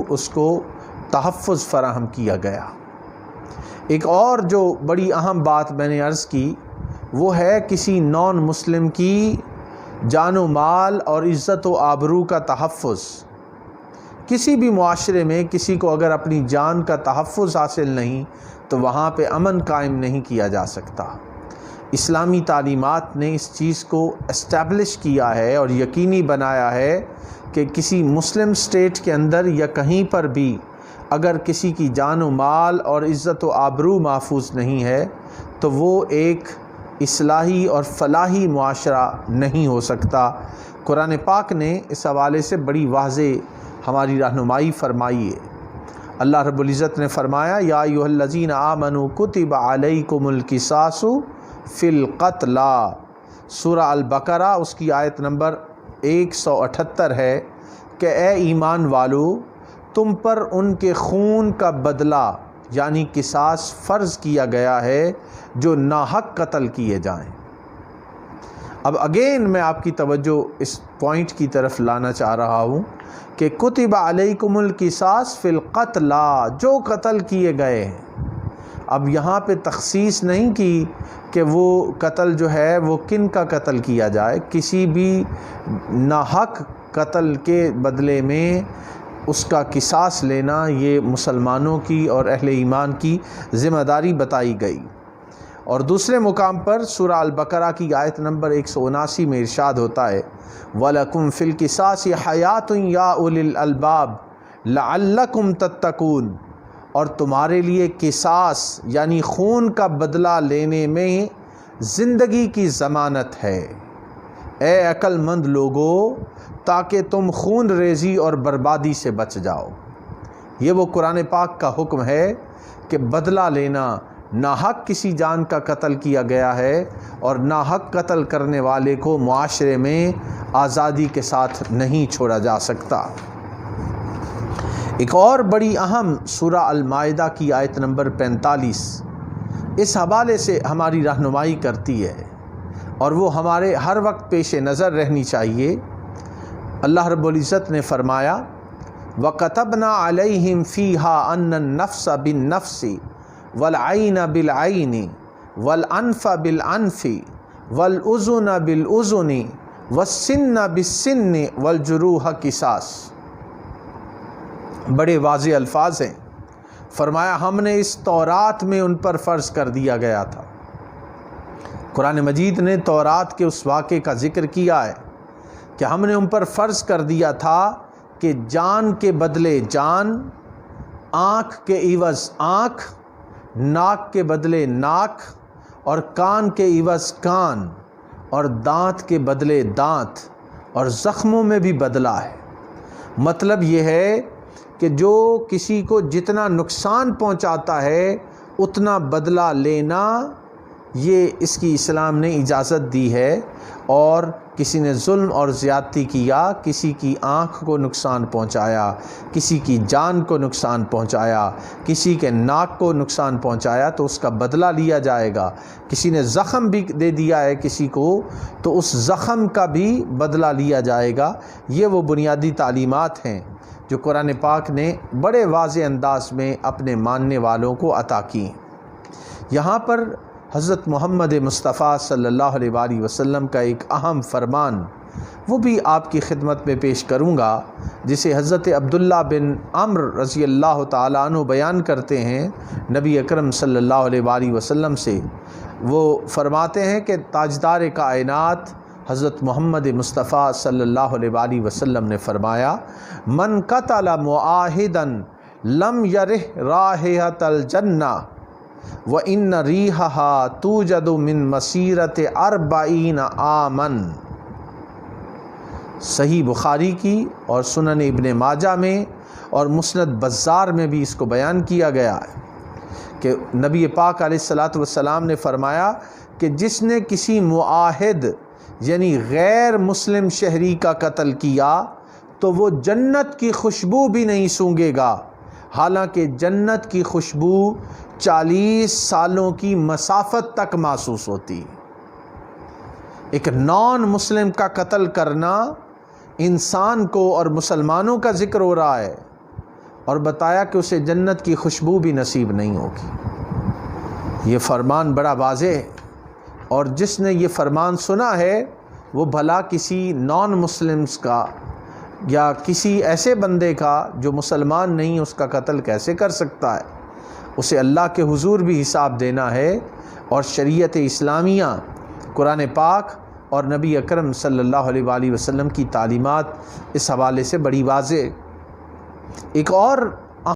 اس کو تحفظ فراہم کیا گیا۔ ایک اور جو بڑی اہم بات میں نے عرض کی وہ ہے کسی نان مسلم کی جان و مال اور عزت و آبرو کا تحفظ۔ کسی بھی معاشرے میں کسی کو اگر اپنی جان کا تحفظ حاصل نہیں تو وہاں پہ امن قائم نہیں کیا جا سکتا۔ اسلامی تعلیمات نے اس چیز کو اسٹیبلش کیا ہے اور یقینی بنایا ہے کہ کسی مسلم سٹیٹ کے اندر یا کہیں پر بھی اگر کسی کی جان و مال اور عزت و آبرو محفوظ نہیں ہے تو وہ ایک اصلاحی اور فلاحی معاشرہ نہیں ہو سکتا۔ قرآن پاک نے اس حوالے سے بڑی واضح ہماری رہنمائی فرمائی ہے۔ اللہ رب العزت نے فرمایا یا ایھا الذین آمنوا کتب علیکم القصاص فی القتل، سورہ البقرہ اس کی آیت نمبر 178 ہے کہ اے ایمان والو تم پر ان کے خون کا بدلہ یعنی قصاص فرض کیا گیا ہے جو ناحق قتل کیے جائیں۔ اب اگین میں آپ کی توجہ اس پوائنٹ کی طرف لانا چاہ رہا ہوں کہ کتب علیکم القصاص فی القتل، جو قتل کیے گئے ہیں۔ اب یہاں پہ تخصیص نہیں کی کہ وہ قتل جو ہے وہ کن کا قتل کیا جائے، کسی بھی ناحق قتل کے بدلے میں اس کا قصاص لینا یہ مسلمانوں کی اور اہل ایمان کی ذمہ داری بتائی گئی۔ اور دوسرے مقام پر سورہ البقرہ کی آیت نمبر 179 میں ارشاد ہوتا ہے وَلَكُمْ فِي الْقِصَاصِ حَيَاةٌ يَا أُولِي الْأَلْبَابِ لَعَلَّكُمْ تَتَّقُونَ، اور تمہارے لیے قصاص یعنی خون کا بدلہ لینے میں زندگی کی ضمانت ہے، اے عقل مند لوگو، تاکہ تم خون ریزی اور بربادی سے بچ جاؤ۔ یہ وہ قرآن پاک کا حکم ہے کہ بدلہ لینا، ناحق کسی جان کا قتل کیا گیا ہے اور ناحق قتل کرنے والے کو معاشرے میں آزادی کے ساتھ نہیں چھوڑا جا سکتا۔ ایک اور بڑی اہم سورہ المائدہ کی آیت نمبر 45 اس حوالے سے ہماری رہنمائی کرتی ہے اور وہ ہمارے ہر وقت پیش نظر رہنی چاہیے۔ اللہ رب العزت نے فرمایا وَكَتَبْنَا عَلَيْهِمْ فِيهَا أَنَّ النَّفْسَ بِالنَّفْسِ وَالْعَيْنَ بِالْعَيْنِ وَالْأَنْفَ بِالْأَنْفِ وَالْأُذُنَ بِالْأُذُنِ وَالسِّنَّ بِالسِّنِّ وَالْجُرُوحَ قِصَاص۔ بڑے واضح الفاظ ہیں۔ فرمایا ہم نے اس تورات میں ان پر فرض کر دیا گیا تھا۔ قرآن مجید نے تورات کے اس واقعے کا ذکر کیا ہے کہ ہم نے ان پر فرض کر دیا تھا کہ جان کے بدلے جان، آنکھ کے عوض آنکھ، ناک کے بدلے ناک، اور کان کے عوض کان، اور دانت کے بدلے دانت، اور زخموں میں بھی بدلہ ہے۔ مطلب یہ ہے کہ جو کسی کو جتنا نقصان پہنچاتا ہے اتنا بدلہ لینا، یہ اس کی اسلام نے اجازت دی ہے۔ اور کسی نے ظلم اور زیادتی کیا، کسی کی آنکھ کو نقصان پہنچایا، کسی کی جان کو نقصان پہنچایا، کسی کے ناک کو نقصان پہنچایا تو اس کا بدلہ لیا جائے گا۔ کسی نے زخم بھی دے دیا ہے کسی کو تو اس زخم کا بھی بدلہ لیا جائے گا۔ یہ وہ بنیادی تعلیمات ہیں جو قرآن پاک نے بڑے واضح انداز میں اپنے ماننے والوں کو عطا کی۔ یہاں پر حضرت محمد مصطفیٰ صلی اللہ علیہ وآلہ وسلم کا ایک اہم فرمان وہ بھی آپ کی خدمت میں پیش کروں گا، جسے حضرت عبداللہ بن عمرو رضی اللہ تعالیٰ عنہ بیان کرتے ہیں نبی اکرم صلی اللہ علیہ وآلہ وسلم سے۔ وہ فرماتے ہیں کہ تاجدار کائنات حضرت محمد مصطفیٰ صلی اللہ علیہ وآلہ وسلم نے فرمایا من قتل معاہدا لم یرح رائحۃ الجنہ وَإِنَّ رِیحَهَا تُوجَدُ مِن مَسِیرَةِ 40 عامًا۔ صحیح بخاری کی اور سنن ابن ماجہ میں اور مسند بزار میں بھی اس کو بیان کیا گیا ہے کہ نبی پاک علیہ الصلاۃ والسلام نے فرمایا کہ جس نے کسی معاہد یعنی غیر مسلم شہری کا قتل کیا تو وہ جنت کی خوشبو بھی نہیں سونگھے گا، حالانکہ جنت کی خوشبو 40 سالوں کی مسافت تک محسوس ہوتی۔ ایک نان مسلم کا قتل کرنا انسان کو اور مسلمانوں کا ذکر ہو رہا ہے، اور بتایا کہ اسے جنت کی خوشبو بھی نصیب نہیں ہوگی۔ یہ فرمان بڑا واضح ہے، اور جس نے یہ فرمان سنا ہے وہ بھلا کسی نان مسلمز کا یا کسی ایسے بندے کا جو مسلمان نہیں اس کا قتل کیسے کر سکتا ہے؟ اسے اللہ کے حضور بھی حساب دینا ہے، اور شریعت اسلامیہ، قرآن پاک اور نبی اکرم صلی اللہ علیہ وآلہ وسلم کی تعلیمات اس حوالے سے بڑی واضح۔ ایک اور